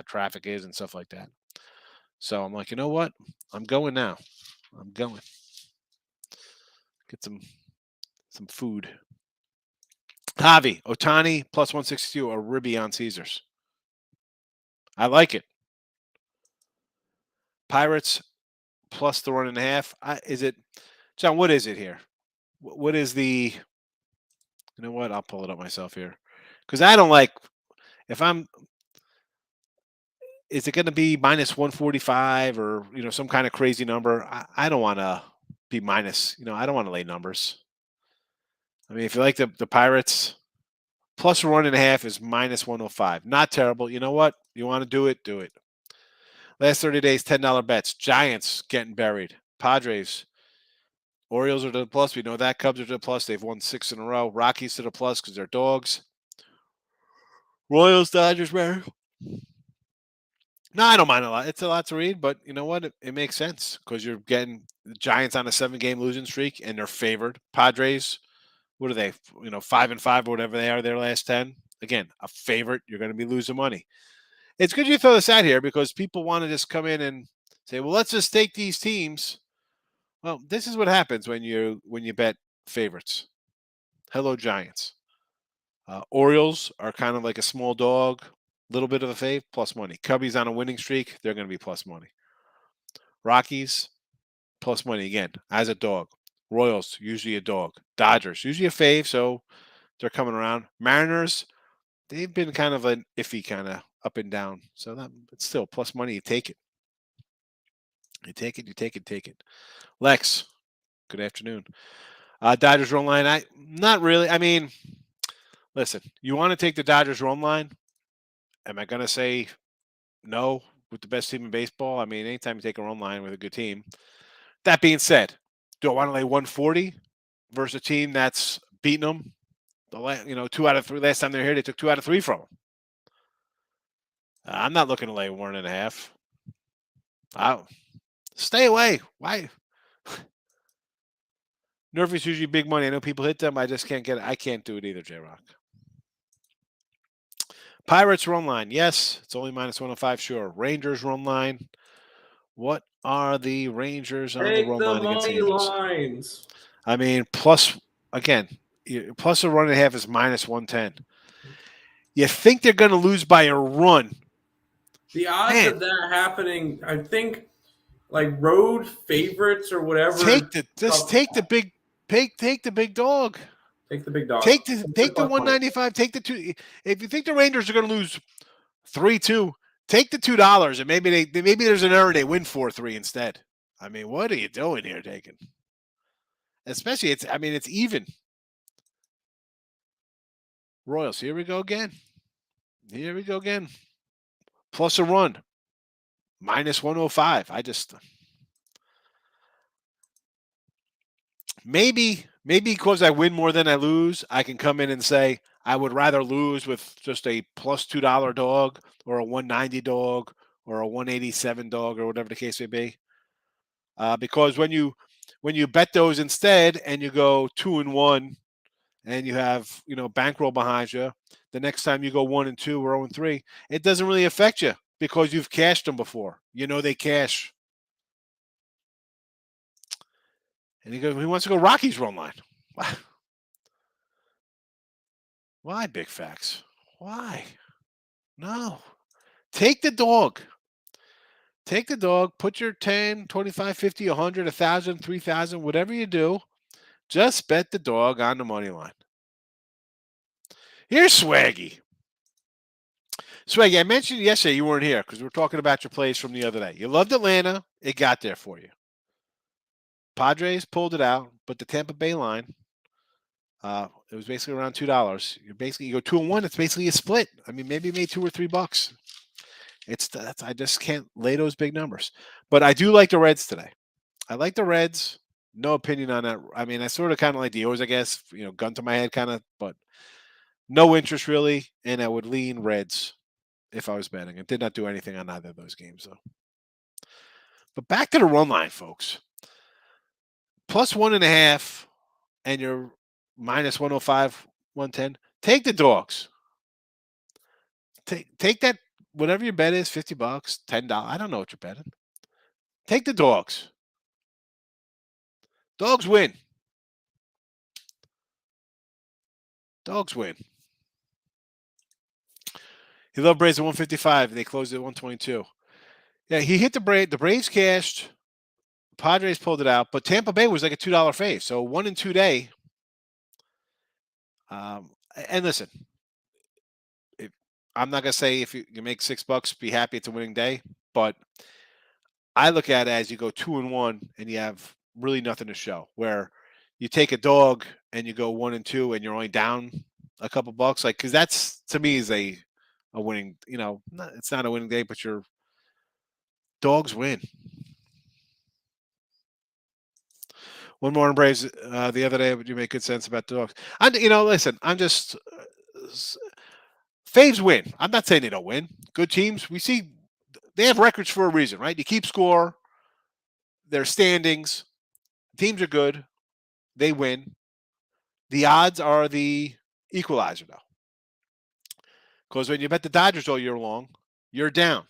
S3: traffic is and stuff like that. So I'm like, you know what? I'm going now. I'm going. Get some food. Javi, Otani plus 162 or Ribby on Caesars. I like it. Pirates plus the 1.5. Is it, John? What is it here? What is the? You know what? I'll pull it up myself here because I don't like if I'm. Is it going to be minus 145 or some kind of crazy number? I don't want to be minus. I don't want to lay numbers. I mean, if you like the Pirates, plus 1.5 is minus 105. Not terrible. You know what? You want to do it? Do it. Last 30 days, $10 bets. Giants getting buried. Padres. Orioles are to the plus. We know that. Cubs are to the plus. They've won 6 in a row. Rockies to the plus because they're dogs. Royals, Dodgers, where? No, I don't mind a lot. It's a lot to read, but you know what? It makes sense because you're getting the Giants on a 7-game losing streak and they're favored. Padres, what are they? 5-5 or whatever they are, their last 10. Again, a favorite. You're going to be losing money. It's good you throw this out here because people want to just come in and say, well, let's just take these teams. Well, this is what happens when you bet favorites. Hello, Giants. Orioles are kind of like a small dog, little bit of a fave, plus money. Cubbies on a winning streak, they're going to be plus money. Rockies, plus money again, as a dog. Royals, usually a dog. Dodgers, usually a fave, so they're coming around. Mariners, they've been kind of an iffy kind of up and down. So it's still plus money. You take it. You take it, you take it, take it. Lex, good afternoon. Dodgers run line, not really. I mean, listen, you want to take the Dodgers run line? Am I going to say no with the best team in baseball? I mean, anytime you take a run line with a good team. That being said, do I want to lay 140 versus a team that's beating them? 2 out of 3. Last time they were here, they took 2 out of 3 from them. I'm not looking to lay 1.5. I'll stay away. Why? Nervy's usually big money. I know people hit them. I just can't get it. I can't do it either, J-Rock. Pirates run line. Yes, it's only minus 105. Sure. Rangers run line. What are the Rangers on the run line against the Angels?
S2: Lines.
S3: I mean, plus again, plus a 1.5 is minus 110. You think they're going to lose by a run?
S2: The odds of that happening, I think, like road favorites or whatever.
S3: Take the big dog.
S2: Take the big dog.
S3: Take the 195. Take the 2. If you think the Rangers are going to lose 3-2, take the $2 and maybe there's an error. They win 4-3 instead. I mean, what are you doing here, taking? Especially it's even. Royals, here we go again. Plus a run. Minus 105. Maybe because I win more than I lose, I can come in and say I would rather lose with just a plus $2 dog or a 190 dog or a 187 dog or whatever the case may be. Because when you bet those instead and you go 2-1 and you have bankroll behind you, the next time you go 1-2 or 0-3, it doesn't really affect you because you've cashed them before. They cash. And he wants to go Rockies run line. Why, Big Facts? Why? No. Take the dog. Take the dog. Put your 10, 25, 50, 100, 1,000, 3,000, whatever you do. Just bet the dog on the money line. Here's Swaggy. Swaggy, I mentioned yesterday you weren't here because we were talking about your plays from the other day. You loved Atlanta. It got there for you. Padres pulled it out, but the Tampa Bay line, it was basically around $2. You go 2-1. It's basically a split. I mean, maybe you made $2 or $3. I just can't lay those big numbers. But I do like the Reds today. I like the Reds. No opinion on that. I mean, I sort of kind of like the O's, I guess. Gun to my head kind of, but no interest really. And I would lean Reds if I was betting. I did not do anything on either of those games though. But back to the run line, folks. Plus 1.5, and you're minus 105, 110. Take the dogs. Take that. Whatever your bet is, $50, $10. I don't know what you're betting. Take the dogs. Dogs win. Dogs win. He loved Braves at 155, and they closed at 122. Yeah, he hit the Braves. The Braves cashed. Padres pulled it out, but Tampa Bay was like a $2 fave. So 1 and 2 day. And listen, I'm not gonna say if you make $6, be happy it's a winning day, but I look at it as you go 2 and 1 and you have really nothing to show. Where you take a dog and you go 1 and 2 and you're only down a couple bucks, like because that's to me is a winning. It's not a winning day, but your dogs win. One more on Braves the other day, but you make good sense about dogs. Listen, I'm just faves win. I'm not saying they don't win. Good teams, we see they have records for a reason, right? You keep score, their standings, teams are good, they win. The odds are the equalizer, though, because when you bet the Dodgers all year long, you're down,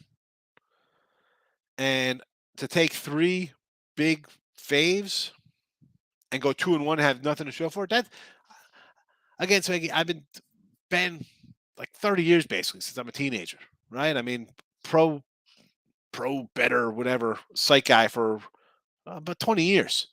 S3: and to take 3 big faves and go 2 and 1 and have nothing to show for it. That again, so I've been like 30 years basically since I'm a teenager, right? I mean, pro better whatever site guy for about 20 years.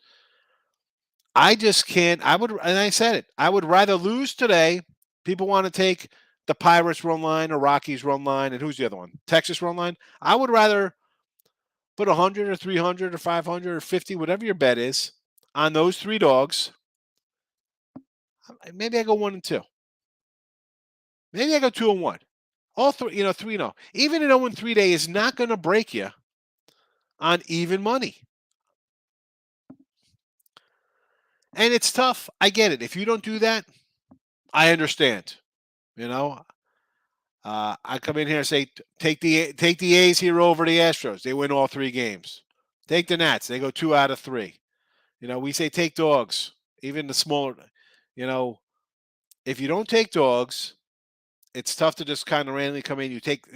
S3: I just can't. And I said it. I would rather lose today. People want to take the Pirates run line or Rockies run line, and who's the other one? Texas run line. I would rather put 100 or 300 or 500 or 50, whatever your bet is, on those 3 dogs. Maybe I go 1 and 2. Maybe I go 2 and 1. All 3, 3-0. Even an 0 and 3 day is not going to break you on even money. And it's tough. I get it. If you don't do that, I understand. I come in here and say, take the A's here over the Astros. They win all 3 games. Take the Nats. They go 2 out of 3. We say take dogs, even the smaller. If you don't take dogs, it's tough to just kind of randomly come in. You take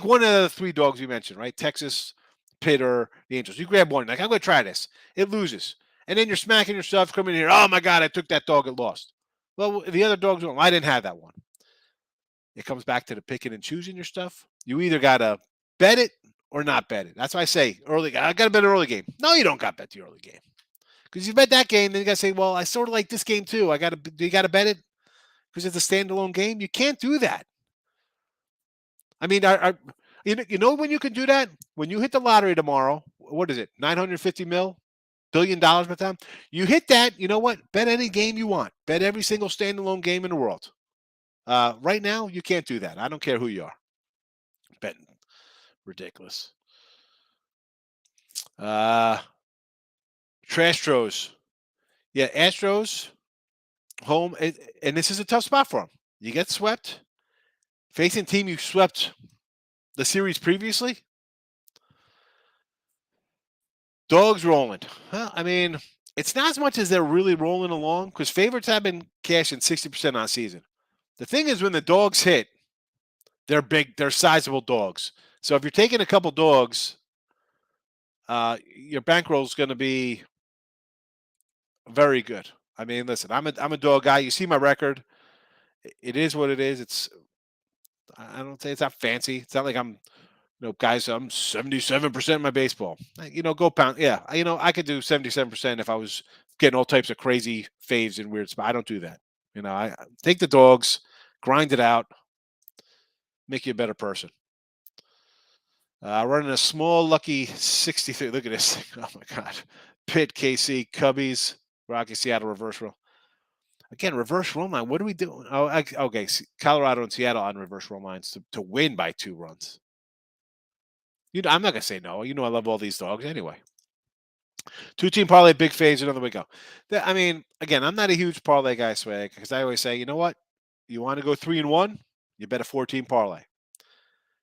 S3: one out of the 3 dogs you mentioned, right? Texas, Pitt, or the Angels. You grab one. Like, I'm going to try this. It loses. And then you're smacking yourself coming in here. Oh, my God, I took that dog. It lost. Well, the other dogs won. I didn't have that one. It comes back to the picking and choosing your stuff. You either got to bet it or not bet it. That's why I say early. I got to bet an early game. No, you don't got to bet the early game. Because you bet that game, then you got to say, well, I sort of like this game too. You got to bet it because it's a standalone game. You can't do that. I mean, when you can do that? When you hit the lottery tomorrow, what is it? $950 billion by the time you hit that, you know what? Bet any game you want. Bet every single standalone game in the world. Right now, you can't do that. I don't care who you are. Betting. Ridiculous. Trastros. Yeah, Astros, home. And this is a tough spot for them. You get swept. Facing team you swept the series previously. Dogs rolling. Well, I mean, it's not as much as they're really rolling along because favorites have been cashing 60% on season. The thing is, when the dogs hit, they're big, they're sizable dogs. So if you're taking a couple dogs, your bankroll is going to be very good. I mean, listen, I'm a dog guy. You see my record. It is what it is. I don't say it's not fancy. It's not like I'm, guys, I'm 77% in my baseball. Go pound. Yeah, I could do 77% if I was getting all types of crazy faves and weird spots. I don't do that. I take the dogs, grind it out, make you a better person. Running a small lucky 63. Look at this thing. Oh my God. Pitt, KC, Cubbies, Rocky, Seattle, reverse roll. Again, reverse roll line. What are we doing? Oh, okay. Colorado and Seattle on reverse roll lines to win by 2 runs. I'm not gonna say no. I love all these dogs anyway. 2-team parlay, big phase, another way go. I mean, again, I'm not a huge parlay guy, Swag, because I always say, you know what? You want to go 3 and 1? You bet a 4-team parlay.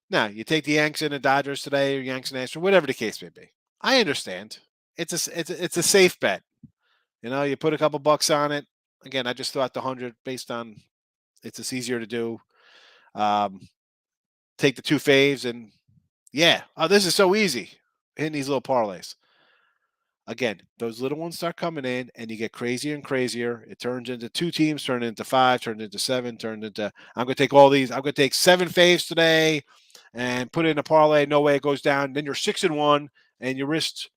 S3: Now, you take the Yanks and the Dodgers today, or Yanks and Astros, whatever the case may be. I understand. It's a safe bet. You put a couple bucks on it. Again, I just threw out the 100 based on it's just easier to do. Take the 2 faves and yeah. Oh, this is so easy. hitting these little parlays. Again, those little ones start coming in, and you get crazier and crazier. It turns into 2 teams, turns into 5, turns into 7, turns into. I'm going to take all these. I'm going to take 7 faves today, and put it in a parlay. No way it goes down. Then you're 6-1, and you risked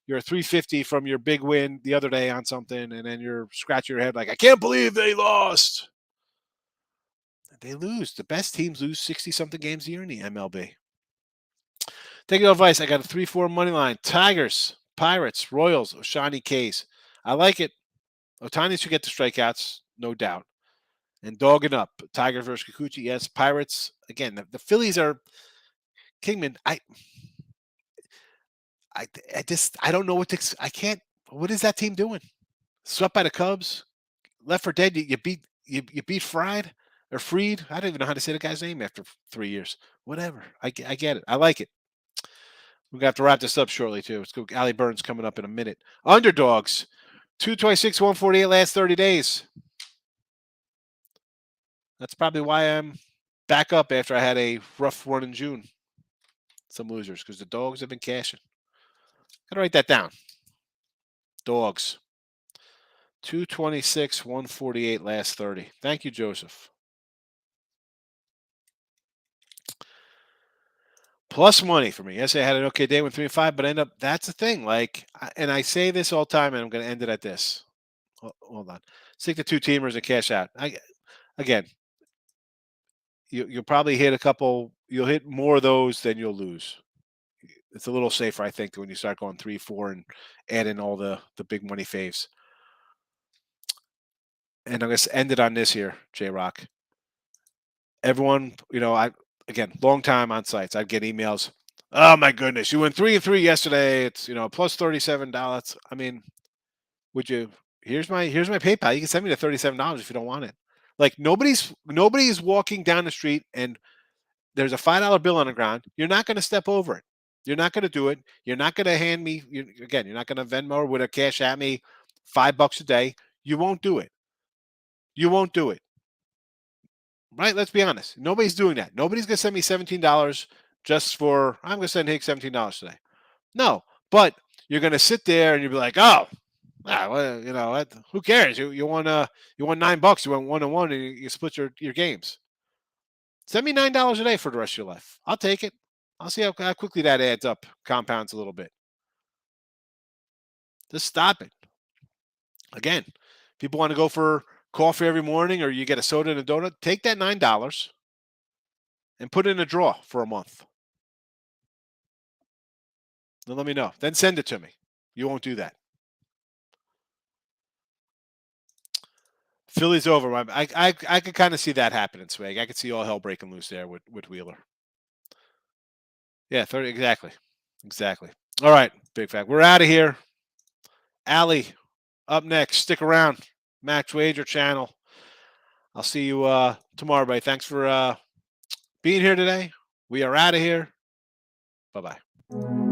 S3: your 350 from your big win the other day on something, and then you're scratching your head like, I can't believe they lost. They lose. The best teams lose 60-something games a year in the MLB. Taking advice, I got a 3-4 money line. Tigers, Pirates, Royals, Ohtani, K's. I like it. Ohtani should get the strikeouts, no doubt. And dogging up. Tigers versus Kikuchi, yes. Pirates, again, the Phillies are Kingman. I don't know what to. I can't. What is that team doing? Swept by the Cubs, left for dead. You beat Fried or Freed. I don't even know how to say the guy's name after 3 years. Whatever. I get it. I like it. We're gonna have to wrap this up shortly too. Let's go. Allie Burns coming up in a minute. Underdogs, 226, 148 last 30 days. That's probably why I'm back up after I had a rough run in June. Some losers because the dogs have been cashing. Gotta write that down. Dogs. 226, 148 last 30. Thank you, Joseph. Plus money for me. Yes, I had an okay day with 3-5, but that's the thing. Like, and I say this all the time, and I'm going to end it at this. Hold on. Stick to 2 teamers and cash out. Again, you'll probably hit a couple. You'll hit more of those than you'll lose. It's a little safer, I think, when you start going 3, 4 and add in all the big money faves. And I'm going to end it on this here, J-Rock. Everyone, again, long time on sites. I'd get emails. Oh my goodness, you went 3-3 yesterday. It's plus $37. I mean, would you? Here's my PayPal. You can send me the $37 if you don't want it. Like nobody's walking down the street and there's a $5 bill on the ground. You're not going to step over it. You're not going to do it. You're not going to hand me. You're not going to Venmo or with a cash at me $5 a day. You won't do it. You won't do it. Right? Let's be honest. Nobody's doing that. Nobody's going to send me $17 just for, I'm going to send Higgs $17 today. No, but you're going to sit there and you'll be like, oh, well, who cares? You won $9. You won 1-1 and you split your games. Send me $9 a day for the rest of your life. I'll take it. I'll see how quickly that adds up, compounds a little bit. Just stop it. Again, people want to go for coffee every morning or you get a soda and a donut. Take that $9 and put it in a drawer for a month. Then let me know. Then send it to me. You won't do that. Philly's over. I could kind of see that happening, Swag. I could see all hell breaking loose there with Wheeler. Yeah, 30 exactly. All right, big fact. We're out of here. Allie, up next. Stick around. Max Wager channel. I'll see you tomorrow, everybody. Thanks for being here today. We are out of here. Bye-bye.